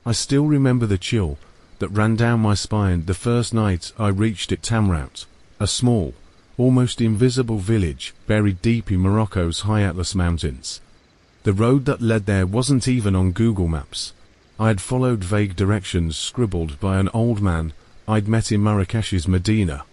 I still remember the chill that ran down my spine the first night I reached it. Tamrout, a small, almost invisible village buried deep in Morocco's high Atlas Mountains. The road that led there wasn't even on Google Maps. I had followed vague directions scribbled by an old man I'd met in Marrakesh's Medina,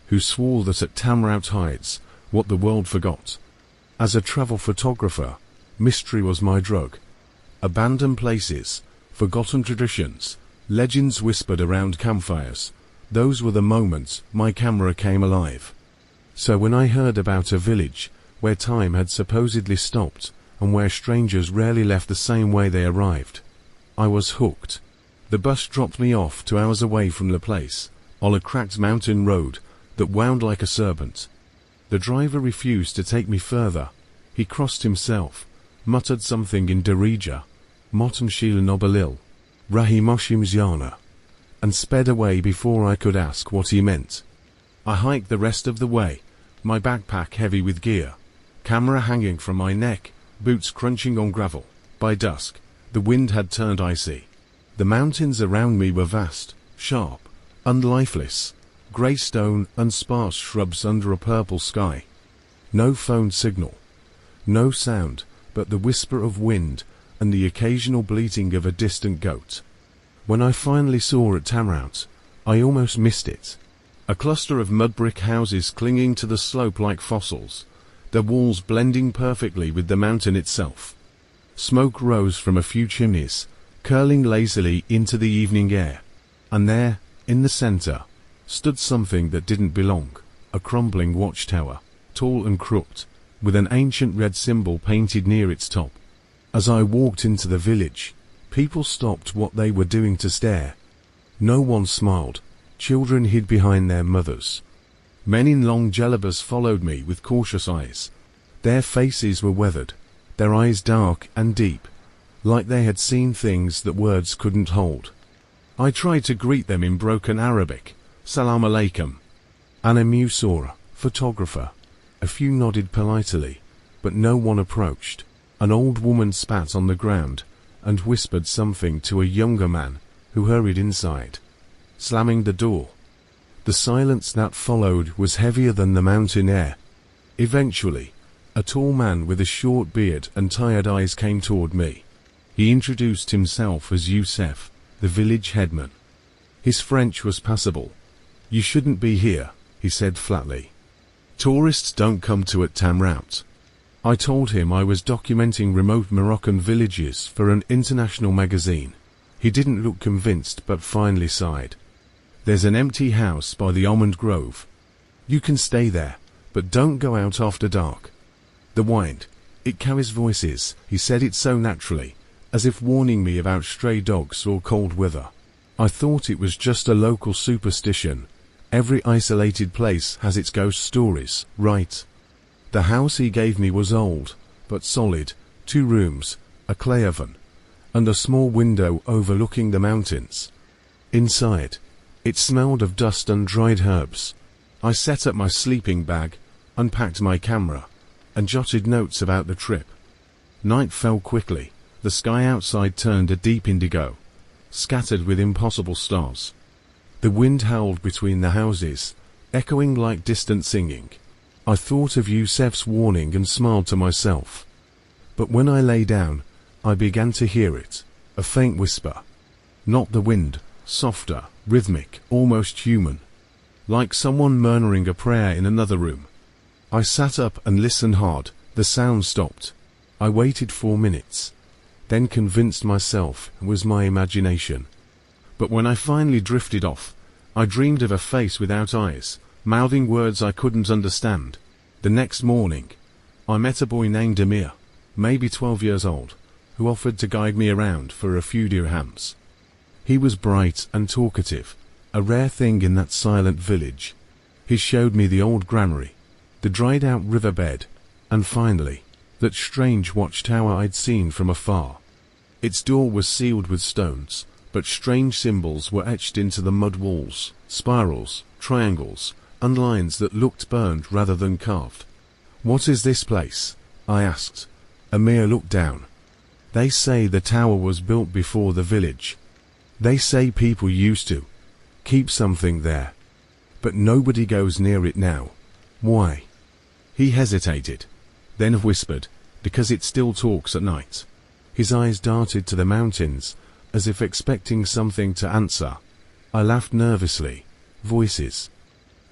who swore that at Tamrout hides what the world forgot. As a travel photographer, mystery was my drug. Abandoned places, forgotten traditions, legends whispered around campfires. Those were the moments my camera came alive. So when I heard about a village where time had supposedly stopped and where strangers rarely left the same way they arrived, I was hooked. The bus dropped me off 2 hours away from the place, on a cracked mountain road that wound like a serpent. The driver refused to take me further. He crossed himself, muttered something in Darija, Motam Shila Nobalil, Rahimoshim Ziana, and sped away before I could ask what he meant. I hiked the rest of the way, my backpack heavy with gear, camera hanging from my neck, boots crunching on gravel. By dusk, the wind had turned icy. The mountains around me were vast, sharp, unlifeless, grey stone and sparse shrubs under a purple sky. No phone signal, no sound but the whisper of wind and the occasional bleating of a distant goat. When I finally saw at Tamrout, I almost missed it. A cluster of mud brick houses clinging to the slope like fossils, their walls blending perfectly with the mountain itself. Smoke rose from a few chimneys, curling lazily into the evening air, and there, in the center, stood something that didn't belong, a crumbling watchtower, tall and crooked, with an ancient red symbol painted near its top. As I walked into the village, people stopped what they were doing to stare. No one smiled. Children hid behind their mothers. Men in long jalabas followed me with cautious eyes. Their faces were weathered, their eyes dark and deep, like they had seen things that words couldn't hold. I tried to greet them in broken Arabic, Salam alaikum. Ana Musora, photographer. A few nodded politely, but no one approached. An old woman spat on the ground and whispered something to a younger man who hurried inside, slamming the door. The silence that followed was heavier than the mountain air. Eventually, a tall man with a short beard and tired eyes came toward me. He introduced himself as Youssef, the village headman. His French was passable. "You shouldn't be here," he said flatly. "Tourists don't come to it Tamrout." I told him I was documenting remote Moroccan villages for an international magazine. He didn't look convinced but finally sighed. "There's an empty house by the almond grove. You can stay there, but don't go out after dark. The wind, it carries voices," he said it so naturally, as if warning me about stray dogs or cold weather. I thought it was just a local superstition. Every isolated place has its ghost stories, right? The house he gave me was old, but solid, 2 rooms, a clay oven, and a small window overlooking the mountains. Inside, it smelled of dust and dried herbs. I set up my sleeping bag, unpacked my camera, and jotted notes about the trip. Night fell quickly. The sky outside turned a deep indigo, scattered with impossible stars. The wind howled between the houses, echoing like distant singing. I thought of Youssef's warning and smiled to myself. But when I lay down, I began to hear it, a faint whisper. Not the wind, softer, rhythmic, almost human. Like someone murmuring a prayer in another room. I sat up and listened hard. The sound stopped. I waited 4 minutes, then convinced myself it was my imagination. But when I finally drifted off, I dreamed of a face without eyes, mouthing words I couldn't understand. The next morning, I met a boy named Amir, maybe 12 years old, who offered to guide me around for a few dirhams. He was bright and talkative, a rare thing in that silent village. He showed me the old granary, the dried-out riverbed, and finally, that strange watchtower I'd seen from afar. Its door was sealed with stones, but strange symbols were etched into the mud walls, spirals, triangles, and lines that looked burned rather than carved. "What is this place?" I asked. Amir looked down. "They say the tower was built before the village. They say people used to keep something there, but nobody goes near it now. Why? He hesitated, then whispered, because it still talks at night. His eyes darted to the mountains, as if expecting something to answer. I laughed nervously. Voices.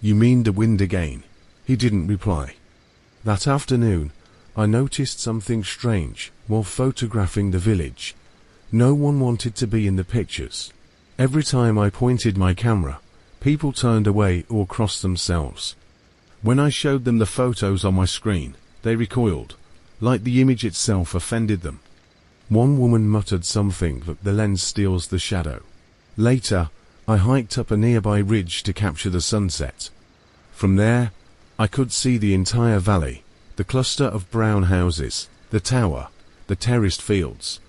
You mean the wind again? He didn't reply. That afternoon, I noticed something strange while photographing the village. No one wanted to be in the pictures. Every time I pointed my camera, people turned away or crossed themselves. When I showed them the photos on my screen, they recoiled, like the image itself offended them. One woman muttered something that the lens steals the shadow. Later, I hiked up a nearby ridge to capture the sunset. From there, I could see the entire valley, the cluster of brown houses, the tower, the terraced fields.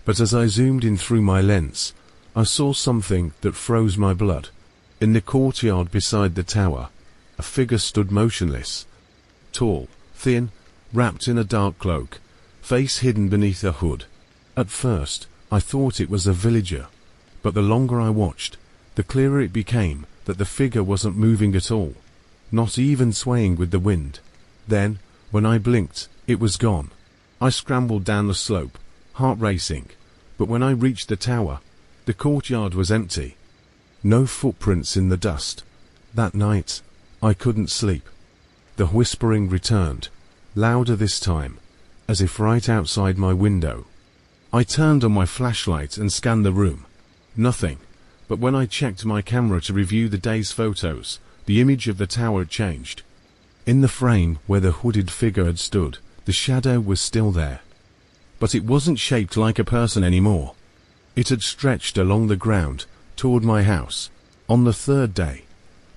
But as I zoomed in through my lens, I saw something that froze my blood. In the courtyard beside the tower, a figure stood motionless. Tall, thin, wrapped in a dark cloak, face hidden beneath a hood. At first, I thought it was a villager, but the longer I watched, the clearer it became that the figure wasn't moving at all, not even swaying with the wind. Then, when I blinked, it was gone. I scrambled down the slope, heart racing, but when I reached the tower, the courtyard was empty. No footprints in the dust. That night, I couldn't sleep. The whispering returned, louder this time, as if right outside my window. I turned on my flashlight and scanned the room. Nothing, but when I checked my camera to review the day's photos, the image of the tower changed. In the frame where the hooded figure had stood, the shadow was still there. But it wasn't shaped like a person anymore. It had stretched along the ground, toward my house. On the third day,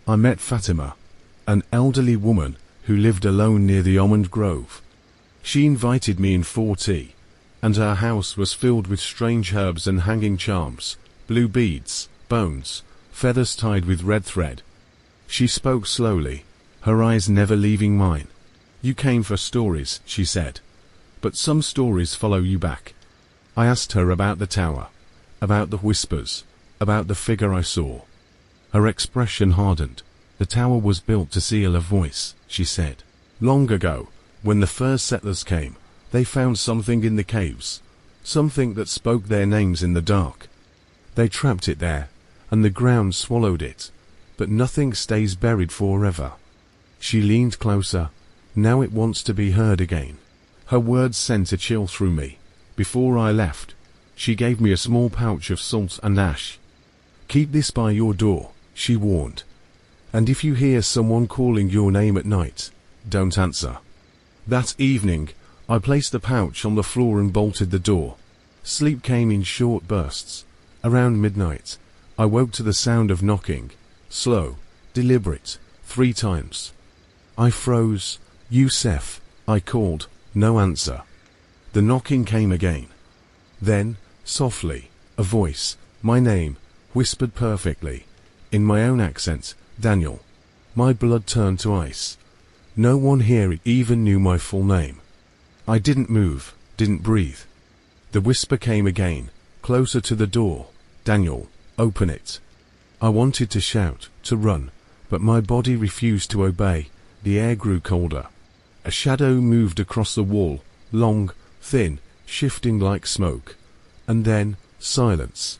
I met Fatima, an elderly woman who lived alone near the almond grove. She invited me in for tea, and her house was filled with strange herbs and hanging charms, blue beads, bones, feathers tied with red thread. She spoke slowly, her eyes never leaving mine. You came for stories, she said, but some stories follow you back. I asked her about the tower, about the whispers, about the figure I saw. Her expression hardened. The tower was built to seal a voice, she said. Long ago, when the first settlers came, they found something in the caves, something that spoke their names in the dark. They trapped it there, and the ground swallowed it, but nothing stays buried forever. She leaned closer. Now it wants to be heard again. Her words sent a chill through me. Before I left, she gave me a small pouch of salt and ash. Keep this by your door, she warned. And if you hear someone calling your name at night, don't answer. That evening, I placed the pouch on the floor and bolted the door. Sleep came in short bursts. Around midnight, I woke to the sound of knocking, slow, deliberate, 3 times. I froze. Youssef, I called, no answer. The knocking came again. Then, softly, a voice, my name, whispered perfectly, in my own accent, Daniel. My blood turned to ice. No one here even knew my full name. I didn't move, didn't breathe. The whisper came again, closer to the door. Daniel, open it. I wanted to shout, to run, but my body refused to obey. The air grew colder. A shadow moved across the wall, long, thin, shifting like smoke. And then, silence.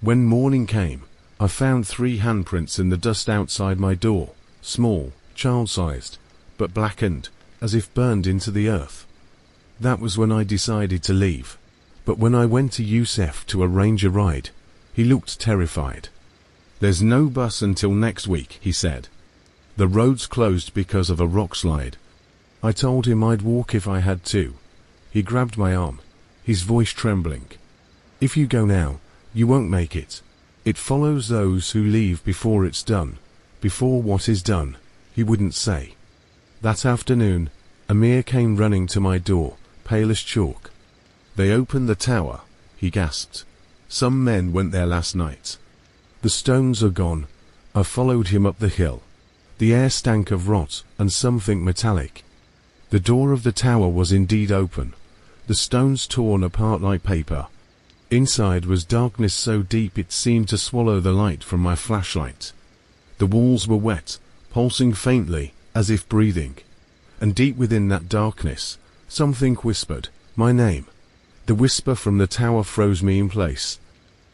When morning came, I found 3 handprints in the dust outside my door, small, child-sized, but blackened, as if burned into the earth. That was when I decided to leave. But when I went to Youssef to arrange a ride, he looked terrified. There's no bus until next week, he said. The road's closed because of a rock slide. I told him I'd walk if I had to. He grabbed my arm, his voice trembling. If you go now, you won't make it. It follows those who leave before it's done. Before what is done, he wouldn't say. That afternoon, Amir came running to my door, pale as chalk. They opened the tower, he gasped. Some men went there last night. The stones are gone. I followed him up the hill. The air stank of rot and something metallic. The door of the tower was indeed open, the stones torn apart like paper. Inside was darkness so deep it seemed to swallow the light from my flashlight. The walls were wet, pulsing faintly, as if breathing. And deep within that darkness, something whispered, my name. The whisper from the tower froze me in place.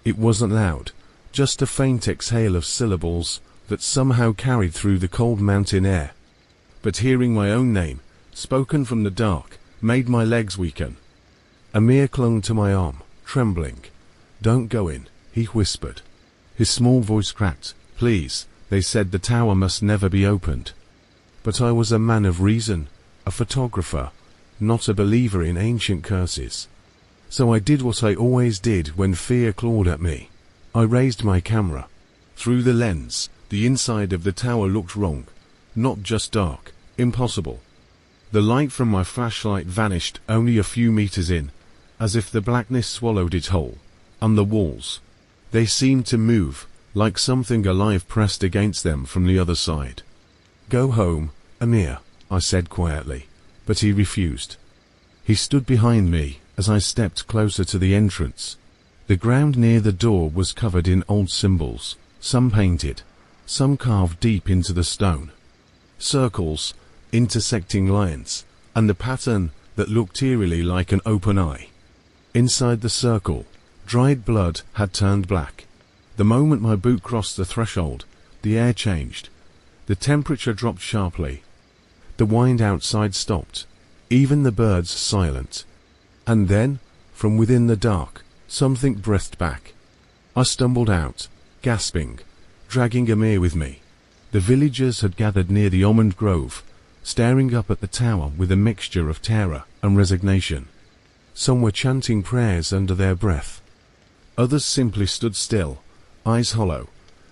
It wasn't loud, just a faint exhale of syllables that somehow carried through the cold mountain air. But hearing my own name, spoken from the dark, made my legs weaken. Amir clung to my arm, trembling. Don't go in, he whispered. His small voice cracked. Please, they said the tower must never be opened. But I was a man of reason, a photographer, not a believer in ancient curses. So I did what I always did when fear clawed at me. I raised my camera. Through the lens, the inside of the tower looked wrong. Not just dark, impossible. The light from my flashlight vanished only a few meters in, as if the blackness swallowed it whole. And the walls, they seemed to move, like something alive pressed against them from the other side. Go home, Amir, I said quietly, but he refused. He stood behind me as I stepped closer to the entrance. The ground near the door was covered in old symbols, some painted, some carved deep into the stone. Circles, intersecting lines, and the pattern that looked eerily like an open eye. Inside the circle, dried blood had turned black. The moment my boot crossed the threshold, the air changed. The temperature dropped sharply. The wind outside stopped, even the birds silent. And then, from within the dark, something breathed back. I stumbled out, gasping, dragging Amir with me. The villagers had gathered near the almond grove, staring up at the tower with a mixture of terror and resignation. Some were chanting prayers under their breath. Others simply stood still, eyes hollow,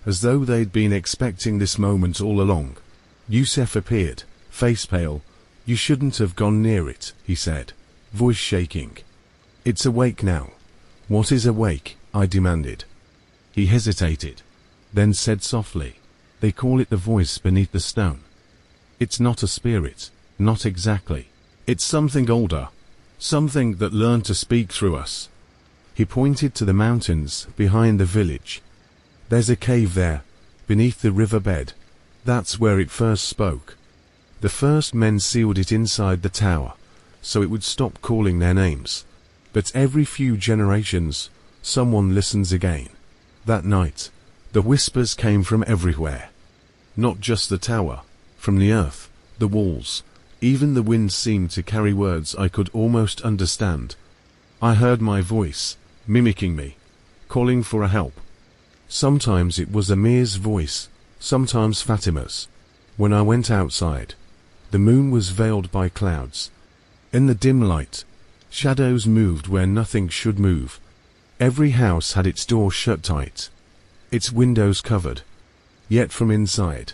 as though they'd been expecting this moment all along. Youssef appeared, face pale. You shouldn't have gone near it, he said, voice shaking. It's awake now. What is awake? I demanded. He hesitated, then said softly, they call it the voice beneath the stone. It's not a spirit, not exactly. It's something older, something that learned to speak through us. He pointed to the mountains behind the village. There's a cave there, beneath the riverbed. That's where it first spoke. The first men sealed it inside the tower, so it would stop calling their names. But every few generations, someone listens again. That night, the whispers came from everywhere. Not just the tower, from the earth, the walls, even the wind seemed to carry words I could almost understand. I heard my voice, mimicking me, calling for a help. Sometimes it was Amir's voice, sometimes Fatima's. When I went outside, the moon was veiled by clouds. In the dim light, shadows moved where nothing should move. Every house had its door shut tight, its windows covered. Yet from inside,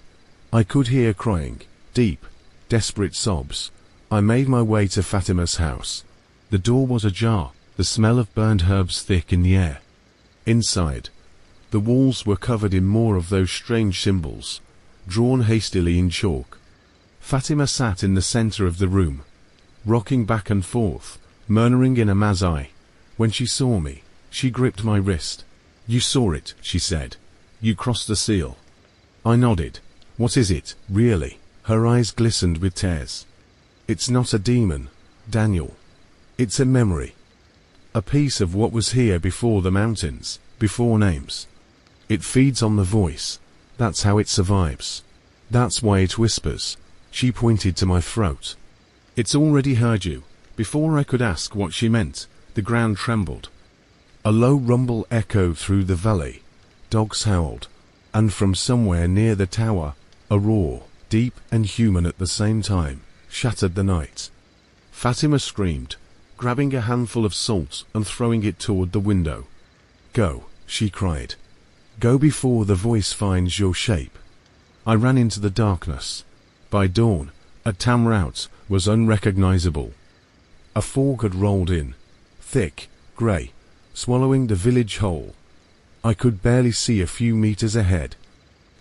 I could hear crying, deep, desperate sobs. I made my way to Fatima's house. The door was ajar, the smell of burned herbs thick in the air. Inside, the walls were covered in more of those strange symbols, drawn hastily in chalk. Fatima sat in the center of the room, rocking back and forth, murmuring in a Mazai. When she saw me, she gripped my wrist. You saw it, she said. You crossed the seal. I nodded. What is it, really? Her eyes glistened with tears. It's not a demon, Daniel. It's a memory. A piece of what was here before the mountains, before names. It feeds on the voice. That's how it survives. That's why it whispers. She pointed to my throat. It's already heard you. Before I could ask what she meant, the ground trembled. A low rumble echoed through the valley. Dogs howled. And from somewhere near the tower, a roar, deep and human at the same time, shattered the night. Fatima screamed, grabbing a handful of salt and throwing it toward the window. Go, she cried. Go before the voice finds your shape. I ran into the darkness. By dawn, a Tamrout was unrecognizable. A fog had rolled in, thick, grey, swallowing the village whole. I could barely see a few meters ahead.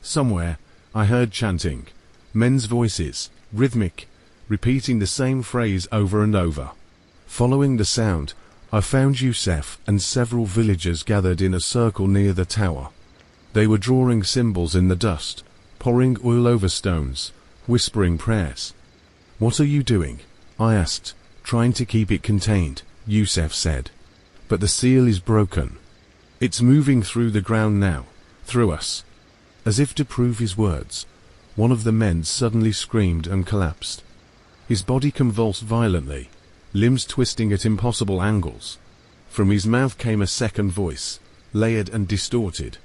Somewhere, I heard chanting, men's voices, rhythmic, repeating the same phrase over and over. Following the sound, I found Youssef and several villagers gathered in a circle near the tower. They were drawing symbols in the dust, pouring oil over stones, whispering prayers. "What are you doing?" I asked, trying to keep it contained. Youssef said, "But the seal is broken. It's moving through the ground now, through us." As if to prove his words, one of the men suddenly screamed and collapsed. His body convulsed violently, limbs twisting at impossible angles. From his mouth came a second voice, layered and distorted,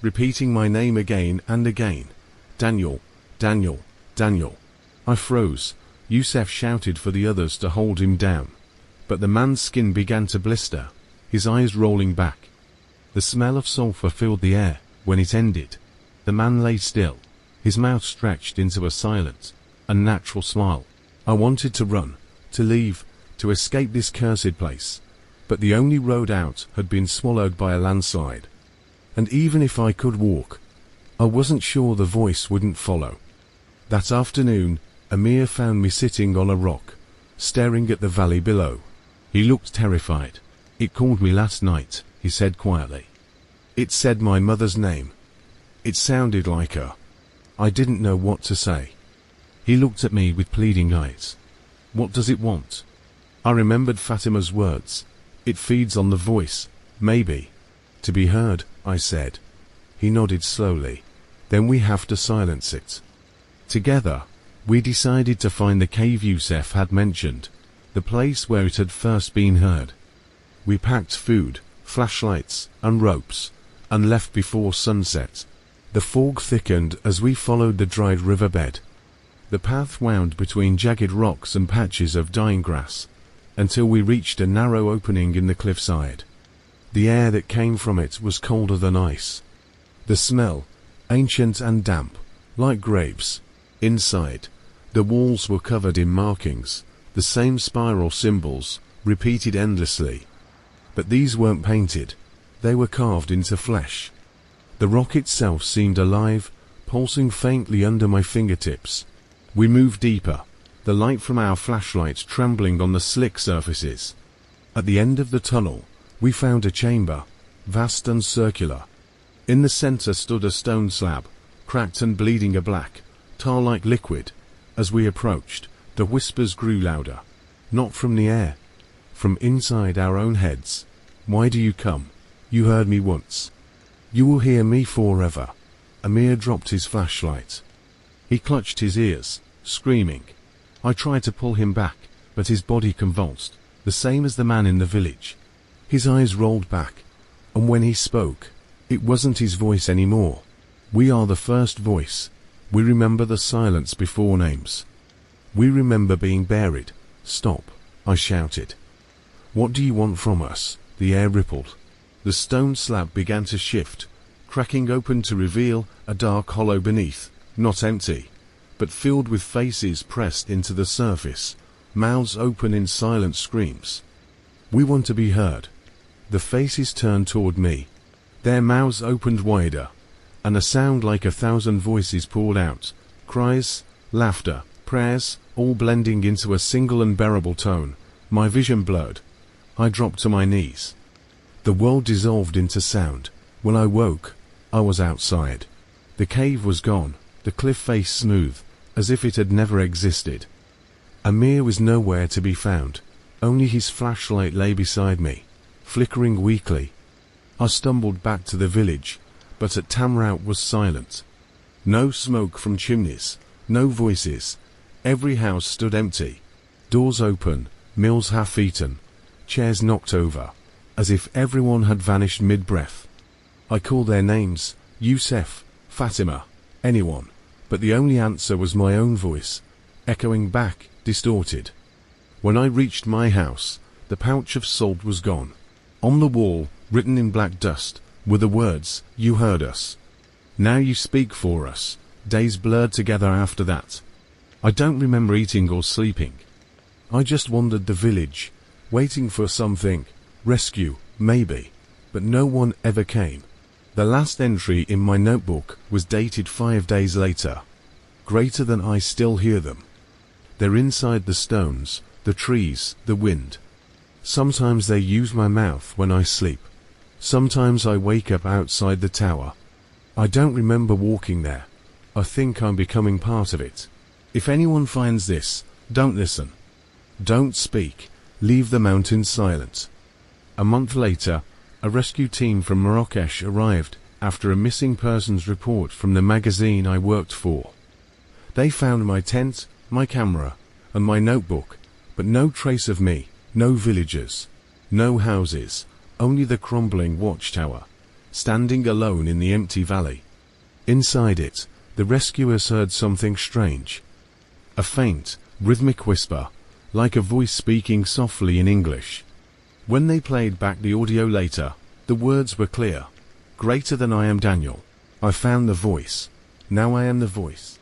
repeating my name again and again. "Daniel, Daniel, Daniel." I froze. Youssef shouted for the others to hold him down. But the man's skin began to blister, his eyes rolling back. The smell of sulfur filled the air. When it ended, the man lay still, his mouth stretched into a silent, unnatural smile. I wanted to run, to leave, to escape this cursed place. But the only road out had been swallowed by a landslide. And even if I could walk, I wasn't sure the voice wouldn't follow. That afternoon, Amir found me sitting on a rock, staring at the valley below. He looked terrified. "It called me last night," he said quietly. "It said my mother's name. It sounded like her." I didn't know what to say. He looked at me with pleading eyes. "What does it want?" I remembered Fatima's words. "It feeds on the voice, maybe." "To be heard," I said. He nodded slowly. "Then we have to silence it." Together, we decided to find the cave Youssef had mentioned, the place where it had first been heard. We packed food, flashlights, and ropes, and left before sunset. The fog thickened as we followed the dried riverbed. The path wound between jagged rocks and patches of dying grass, until we reached a narrow opening in the cliffside. The air that came from it was colder than ice. The smell, ancient and damp, like graves. Inside, the walls were covered in markings, the same spiral symbols, repeated endlessly. But these weren't painted, they were carved into flesh. The rock itself seemed alive, pulsing faintly under my fingertips. We moved deeper, the light from our flashlights trembling on the slick surfaces. At the end of the tunnel, we found a chamber, vast and circular. In the center stood a stone slab, cracked and bleeding a black, tar-like liquid. As we approached, the whispers grew louder. Not from the air, from inside our own heads. "Why do you come? You heard me once. You will hear me forever." Amir dropped his flashlight. He clutched his ears, screaming. I tried to pull him back, but his body convulsed, the same as the man in the village. His eyes rolled back, and when he spoke, it wasn't his voice anymore. "We are the first voice. We remember the silence before names. We remember being buried." "Stop," I shouted. "What do you want from us?" The air rippled. The stone slab began to shift, cracking open to reveal a dark hollow beneath, not empty, but filled with faces pressed into the surface, mouths open in silent screams. "We want to be heard." The faces turned toward me. Their mouths opened wider, and a sound like 1,000 voices poured out, cries, laughter, prayers, all blending into a single unbearable tone. My vision blurred. I dropped to my knees. The world dissolved into sound. When I woke, I was outside. The cave was gone, the cliff face smooth, as if it had never existed. Amir was nowhere to be found. Only his flashlight lay beside me, flickering weakly. I stumbled back to the village, but at Tamrout was silent. No smoke from chimneys, no voices. Every house stood empty. Doors open, meals half-eaten, chairs knocked over, as if everyone had vanished mid-breath. I called their names, Youssef, Fatima, anyone, but the only answer was my own voice, echoing back, distorted. When I reached my house, the pouch of salt was gone. On the wall, written in black dust, were the words, "You heard us. Now you speak for us." Days blurred together after that. I don't remember eating or sleeping. I just wandered the village, waiting for something, rescue, maybe, but no one ever came. The last entry in my notebook was dated 5 days later. Greater than I still hear them. They're inside the stones, the trees, the wind. Sometimes they use my mouth when I sleep. Sometimes I wake up outside the tower. I don't remember walking there. I think I'm becoming part of it. If anyone finds this, don't listen. Don't speak. Leave the mountains silent. A month later, a rescue team from Marrakesh arrived after a missing persons report from the magazine I worked for. They found my tent, my camera, and my notebook, but no trace of me, no villagers, no houses, only the crumbling watchtower, standing alone in the empty valley. Inside it, the rescuers heard something strange. A faint, rhythmic whisper, like a voice speaking softly in English. When they played back the audio later, the words were clear. Greater than I am Daniel. I found the voice. Now I am the voice.